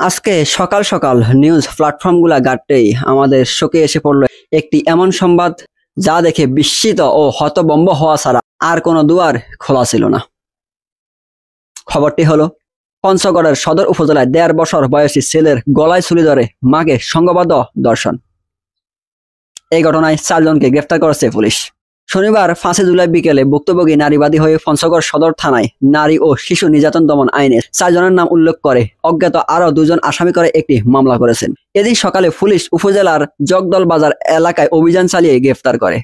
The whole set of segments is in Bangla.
আজকে সকাল সকাল নিউজ প্ল্যাটফর্মগুলো ঘাটতেই আমাদের চোখে এসে পড়লো একটি এমন সংবাদ যা দেখে বিস্মিত ও হতভম্ব হওয়া ছাড়া আর কোনো দুয়ার খোলা ছিল না। খবরটি হলো পঞ্চগড়ের সদর উপজেলায় ১.৫ বছর বয়সী ছেলের গলায় ছুরি ধরে মাকে সংঘবদ্ধ ধর্ষণ। এই ঘটনায় ৪ জনকে গ্রেফতার করেছে পুলিশ। শনিবার ৫ জুলাই বিকেলে ভুক্তভোগী নারীবাদী হয়ে পঞ্চগড় সদর থানায় নারী ও শিশু নির্যাতন দমন আইনের ৪ জনের নাম উল্লেখ করে অজ্ঞাত আরও ২ জন আসামি করে একটি মামলা করেছেন। এদিন সকালে পুলিশ উপজেলার জগদল বাজার এলাকায় অভিযান চালিয়ে গ্রেফতার করে।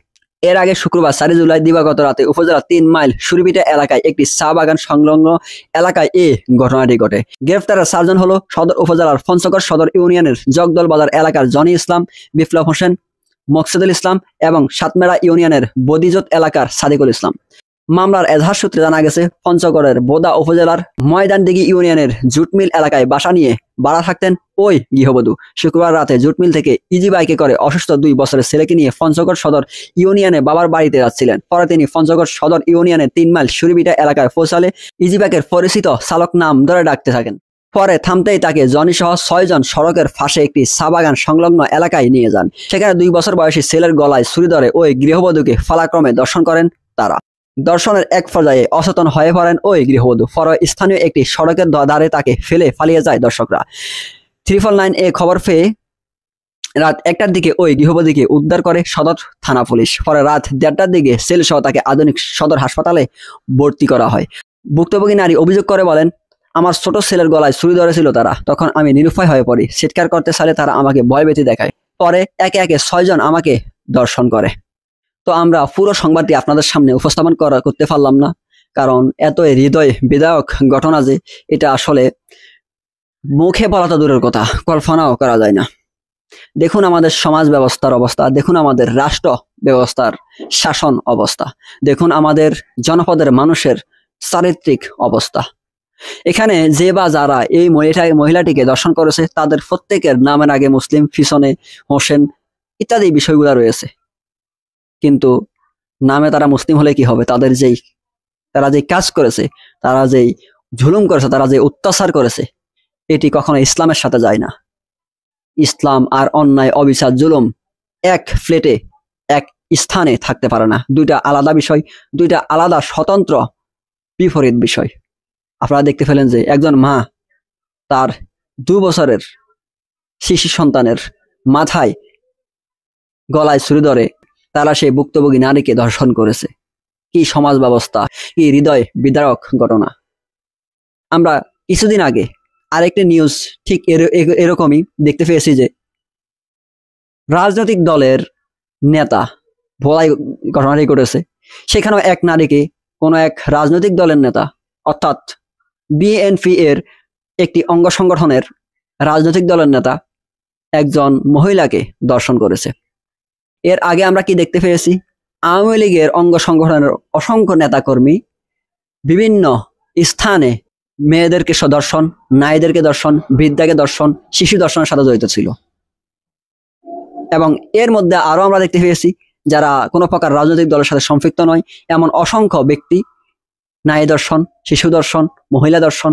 এর আগে শুক্রবার ৪ জুলাই দিবাগত রাতে উপজেলার ৩ মাইল সুরিবিটা এলাকায় একটি চা বাগান সংলগ্ন এলাকায় এই ঘটনাটি ঘটে। গ্রেফতারের ৪ জন হলো সদর উপজেলার পঞ্চগড় সদর ইউনিয়নের জগদল বাজার এলাকার জনি ইসলাম, বিপ্লব হোসেন, মকসুদুল ইসলাম এবং সাতমেরা ইউনিয়নের বদিজত এলাকার সাদিকুল ইসলাম। মামলার এজাহার সূত্রে জানা গেছে, পঞ্চগড়ের বোদা উপজেলার ময়দানদিঘি ইউনিয়নের জুটমিল এলাকায় বাসা নিয়ে ভাড়া থাকতেন ওই গৃহবধূ। শুক্রবার রাতে জুটমিল থেকে ইজি বাইকে করে অসুস্থ ২ বছরের ছেলেকে নিয়ে পঞ্চগড় সদর ইউনিয়নে বাবার বাড়িতে যাচ্ছিলেন। পরে তিনি পঞ্চগড় সদর ইউনিয়নের ৩ মাইল সুরিবিটা এলাকায় পৌঁছালে ইজি বাইকের পরিচিত চালক নাম ধরে ডাকতে থাকেন। পরে থামতেই তাকে জনি সহ ৬ জন সড়কের পাশে একটি চা বাগান সংলগ্ন এলাকায় নিয়ে যান। সেখানে ২ বছর বয়সী ছেলের গলায় ছুরি ধরে ওই গৃহবধূকে পালাক্রমে ধর্ষণ করেন তারা। ধর্ষণের এক পর্যায়ে অচেতন হয়ে পড়েন ওই গৃহবধূ। পরে স্থানীয় একটি সড়কের ধারে তাকে ফেলে পালিয়ে যায় দর্শকরা। 999 এ খবর পেয়ে রাত ১টার দিকে ওই গৃহবধূকে উদ্ধার করে সদর থানা পুলিশ। পরে রাত ১:৩০টার দিকে ছেলে সহ তাকে আধুনিক সদর হাসপাতালে ভর্তি করা হয়। ভুক্তভোগী নারী অভিযোগ করে বলেন, আমার ছোট ছেলের গলায় ছুরি ধরেছিল তারা, তখন আমি নিরুপায় হয়ে পড়ি। চিৎকার করতে চাইলে তারা আমাকে ভয়ভীতি দেখায়। পরে একে একে ৬ জন আমাকে ধর্ষণ করে। তো আমরা পুরো সংবাদটি আপনাদের সামনে উপস্থাপন করতে পারলাম না, কারণ এত হৃদয় বিদায়ক ঘটনা যে এটা আসলে মুখে বলা তো দূরের কথা, কল্পনাও করা যায় না। দেখুন আমাদের সমাজ ব্যবস্থার অবস্থা, দেখুন আমাদের রাষ্ট্র ব্যবস্থার শাসন অবস্থা, দেখুন আমাদের জনপদের মানুষের চারিত্রিক অবস্থা। এখানে যে বা যারা এই মহিলাটিকে ধর্ষণ করেছে তাদের প্রত্যেকের নামের আগে মুসলিম, পিছনে হোসেন ইত্যাদি বিষয়গুলো রয়েছে। কিন্তু নামে তারা মুসলিম হলে কি হবে? তারা যে কাজ করেছে, তারা যেই জুলুম করেছে, তারা যে অত্যাচার করেছে, এটি কখনো ইসলামের সাথে যায় না। ইসলাম আর অন্যায়, অবিচার, জুলুম এক প্লেটে এক স্থানে থাকতে পারে না। দুইটা আলাদা বিষয়, দুইটা আলাদা স্বতন্ত্র বিপরীত বিষয়। আপনারা দেখতে পেলেন যে একজন মা তার ২ বছরের শিশু সন্তানের মাথায় গলায় ছুরি ধরে তারা সেই ভুক্তভোগী নারীকে ধর্ষণ করেছে। কি সমাজ ব্যবস্থা, কি হৃদয় বিদারক ঘটনা। আমরা কিছুদিন আগে আরেকটি নিউজ ঠিক এরকমই দেখতে পেয়েছি যে রাজনৈতিক দলের নেতা ভোলাই ঘটনাটি ঘটেছে। সেখানেও এক নারীকে কোনো এক রাজনৈতিক দলের নেতা, অর্থাৎ বিএনপি এর একটি অঙ্গ সংগঠনের রাজনৈতিক দলের নেতা একজন মহিলাকে ধর্ষণ করেছে। এর আগে আমরা কি দেখতে পেয়েছি? আওয়ামী লীগের অঙ্গ সংগঠনের অসংখ্য নেতাকর্মী বিভিন্ন স্থানে মেয়েদেরকে ধর্ষণ, নারীদেরকে ধর্ষণ, বৃদ্ধাকে ধর্ষণ, শিশু ধর্ষণের সাথে জড়িত ছিল। এবং এর মধ্যে আরো আমরা দেখতে পেয়েছি যারা কোনো প্রকার রাজনৈতিক দলের সাথে সম্পৃক্ত নয় এমন অসংখ্য ব্যক্তি নারী ধর্ষণ, শিশু ধর্ষণ, মহিলা ধর্ষণ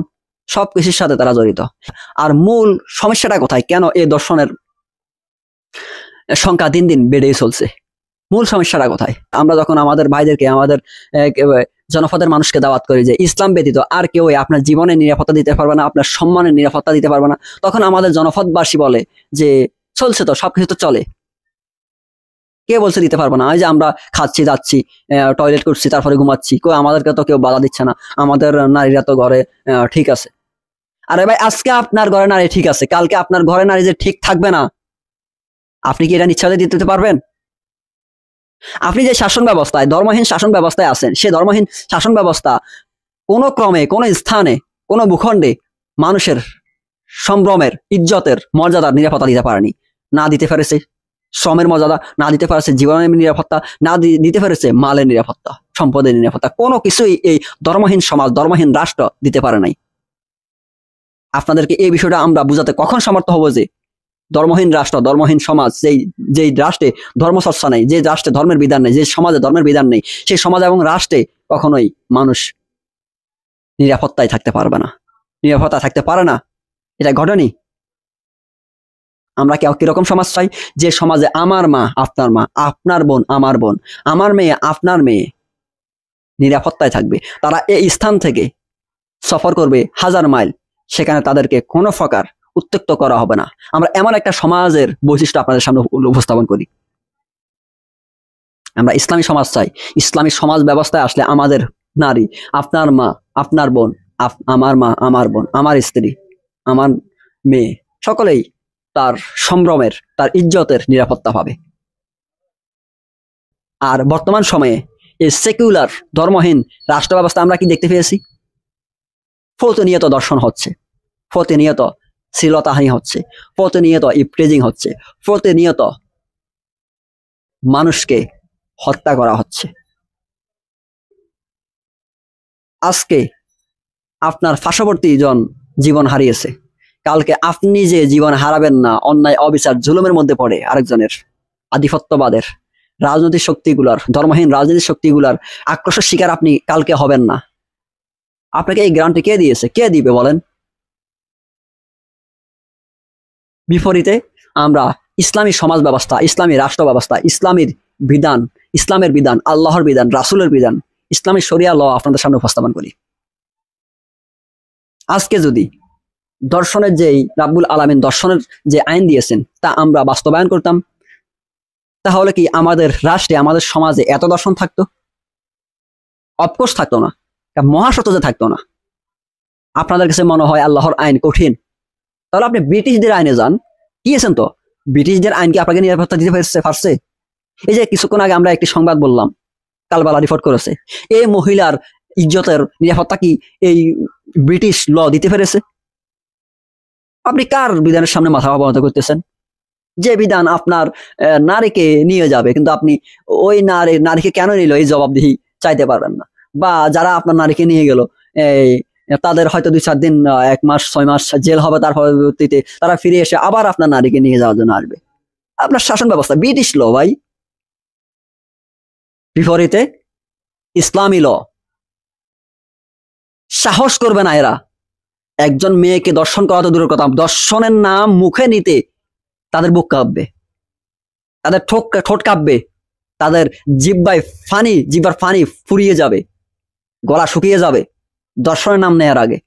সবকিছুর সাথে তারা জড়িত। আর মূল সমস্যাটা কোথায়? কেন এই ধর্ষণের সংখ্যা দিন দিন বেড়েই চলছে? মূল সমস্যাটা কোথায়? আমরা যখন আমাদের ভাইদেরকে, আমাদের জনপদের মানুষকে দাওয়াত করি যে ইসলাম ব্যতীত আর কেউ আপনার জীবনের নিরাপত্তা দিতে পারবে না, আপনার সম্মানের নিরাপত্তা দিতে পারবে না, তখন আমাদের জনপদবাসী বলে যে চলছে তো, সবকিছু তো চলে, কে বলছে দিতে পারবো না? এই যে আমরা খাচ্ছি, যাচ্ছি, টয়লেট করছি, তারপরে ঘুমাচ্ছি, আমাদেরকে তো কেউ বাধা দিচ্ছে না, আমাদের নারীরা তো ঘরে ঠিক আছে। আরে ভাই, আজকে আপনার ঘরে নারী ঠিক আছে, কালকে আপনার ঘরে নারী যে ঠিক থাকবে না, আপনি কি এটা নিশ্চয়তা দিতে পারবেন? আপনি যে শাসন ব্যবস্থায়, ধর্মহীন শাসন ব্যবস্থায় আছেন, সে ধর্মহীন শাসন ব্যবস্থা কোনো ক্রমে, কোনো স্থানে, কোনো ভূখণ্ডে মানুষের সম্ভ্রমের, ইজ্জতের, মর্যাদার নিরাপত্তা দিতে পারেনি। না দিতে পেরেছে শ্রমের মর্যাদা, না দিতে পারছে জীবনের নিরাপত্তা, না দিতে পেরেছে মালের নিরাপত্তা, সম্পদের নিরাপত্তা। কোনো কিছুই এই ধর্মহীন সমাজ, ধর্মহীন রাষ্ট্র দিতে পারে নাই। আপনাদেরকে এই বিষয়টা আমরা বুঝাতে কখন সমর্থ হব যে ধর্মহীন রাষ্ট্র, ধর্মহীন সমাজ, যেই রাষ্ট্রে ধর্মচর্চা নেই, যে রাষ্ট্রে ধর্মের বিধান নেই, যে সমাজে ধর্মের বিধান নেই, সেই সমাজ এবং রাষ্ট্রে কখনোই মানুষ নিরাপত্তায় থাকতে পারবে না, নিরাপত্তা থাকতে পারে না। এটা ঘটেনি আমরা কেউ কিরকম সমাজ চাই? যে সমাজে আমার মা আপনার বোন আমার বোন, আমার মেয়ে আপনার মেয়ে নিরাপত্তায় থাকবে। তারা এই স্থান থেকে সফর করবে 1000 মাইল, সেখানে তাদেরকে কোনো প্রকার উত্ত্যক্ত করা হবে না। আমরা এমন একটা সমাজের বৈশিষ্ট্য আপনাদের সামনে উপস্থাপন করি। আমরা ইসলামী সমাজ চাই। ইসলামী সমাজ ব্যবস্থায় আসলে আমাদের নারী, আপনার মা আপনার বোন, আমার মা আমার বোন, আমার স্ত্রী আমার মেয়ে, সকলেই তার সম্ভ্রমের, তার ইজ্জতের নিরাপত্তা পাবে। আর বর্তমান সময়ে এই সেকুলার ধর্মহীন রাষ্ট্র ব্যবস্থা আমরা কি দেখতে পেয়েছি? প্রতিনিয়ত দর্শন হচ্ছে, প্রতিনিয়ত শ্লীলতাহানি হচ্ছে, প্রতিনিয়ত ইপটেজিং হচ্ছে, প্রতিনিয়ত মানুষকে হত্যা করা হচ্ছে। আজকে আপনার পার্শ্ববর্তী জন জীবন হারিয়েছে, কালকে আপনি যে জীবন হারাবেন না অন্যায় অবিচার জুলুমের মধ্যে পড়ে আরেকজনের, আধিপত্যবাদের রাজনৈতিক শক্তিগুলার, ধর্মহীন রাজনৈতিক শক্তিগুলার আক্রোশের শিকার আপনি কালকে হবেন না। আপনাকে এই গ্রান্টে কে দিয়েছে? কে দিবে বলেন? বিপরীতে আমরা ইসলামী সমাজ ব্যবস্থা, ইসলামী রাষ্ট্র ব্যবস্থা, ইসলামের বিধান, আল্লাহর বিধান, রাসূলের বিধান, ইসলামী শরিয়া ল আপনাদের সামনে উপস্থাপন করি। আজকে যদি দর্শনের যে রাব্বুল আলামিন দর্শনের যে আইন দিয়েছেন তা আমরা বাস্তবায়ন করতাম, তাহলে কি আমাদের রাষ্ট্রে, আমাদের সমাজে এত দর্শন থাকতো? অফকোর্স থাকতো না, মহাসত যে থাকতো না। আপনাদের কাছে মনে হয় আল্লাহর আইন কঠিন, তাহলে আপনি ব্রিটিশদের আইনে যান, গিয়েছেন তো, ব্রিটিশদের আইন কি আপনাকে নিরাপত্তা দিতে পারছে? এই যে কিছুক্ষণ আগে আমরা একটি সংবাদ বললাম, কালবালা রিপোর্ট করেছে, এই মহিলার ইজ্জতের নিরাপত্তা কি এই ব্রিটিশ ল দিতে পেরেছে? আপনি কার বিধানের সামনে মাথা অবনত করতেছেন? যে বিধান আপনার নারীকে নিয়ে যাবে, কিন্তু আপনি ওই নারীকে কেন নিল এই জবাবদিহি চাইতে পারবেন না। বা যারা আপনার নারীকে নিয়ে গেল, এই তাদের হয়তো 2-4 দিন, 1 মাস 6 মাস জেল হবে, তার পরবর্তীতে তারা ফিরে এসে আবার আপনার নারীকে নিয়ে যাওয়ার জন্য আসবে। আপনার শাসন ব্যবস্থা ব্রিটিশ ল ভাই। বিপরীতে ইসলামী ল, সাহস করবে না এরা। একজন মেয়েকে দর্শন করা তো দূরের কথা, দর্শনের নাম মুখে নিতে তাদের বুক কাঁপবে, তাদের ঠোঁট কাঁপবে, তাদের জিব্বার ফানি ফুরিয়ে যাবে, গলা শুকিয়ে যাবে দর্শনের নাম নেয়ার আগে।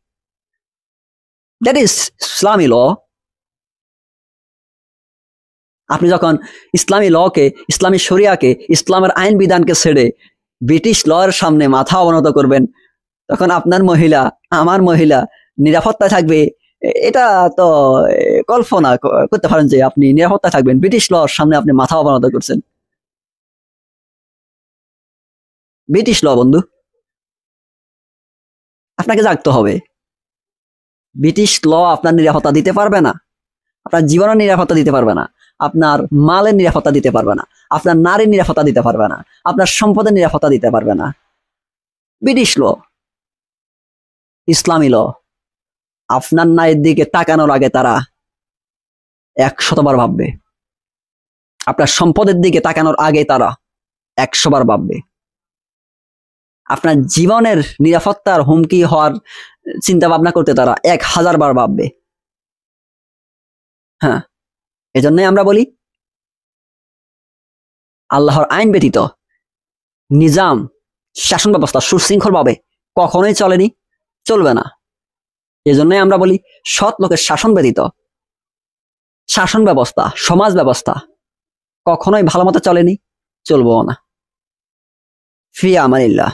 দ্যাট ইজ ইসলামী ল। আপনি যখন ইসলামী লকে, ইসলামী শরিয়াকে, ইসলামের আইন বিধানকে ছেড়ে ব্রিটিশ লর সামনে মাথা অবনত করবেন, তখন আপনার মহিলা, আমার মহিলা নিরাপত্তা থাকবে। এটা তো কল্পনা করতে পারেন যে আপনি নিরাপত্তা থাকবেন, ব্রিটিশ লর সামনে আপনি মাথা অবনত করছেন। ব্রিটিশ ল বন্ধু, আপনাকে জাগতে হবে। ব্রিটিশ ল আপনার নিরাপত্তা দিতে পারবে না, আপনার জীবনের নিরাপত্তা দিতে পারবে না, আপনার মালের নিরাপত্তা দিতে পারবে না, আপনার নারীর নিরাপত্তা দিতে পারবে না, আপনার সম্পদের নিরাপত্তা দিতে পারবে না। ব্রিটিশ ল, ইসলামী ল, আপনার নারীর দিকে তাকানোর আগে তারা 100 বার ভাববে, আপনার সম্পদের দিকে তাকানোর আগে তারা 100 বার ভাববে, আপনার জীবনের নিরাপত্তার হুমকি হওয়ার চিন্তা ভাবনা করতে তারা 1000 বার ভাববে। হ্যাঁ, এজন্যই আমরা বলি আল্লাহর আইন ব্যতীত নিজাম, শাসন ব্যবস্থা সুশৃঙ্খল ভাবে কখনোই চলেনি, চলবে না। এজন্যই আমরা বলি সৎ লোকের শাসন ব্যতীত শাসন ব্যবস্থা, সমাজ ব্যবস্থা কখনোই ভালো মতো চলেনি, চলবো না। ফি আমানিল্লাহ।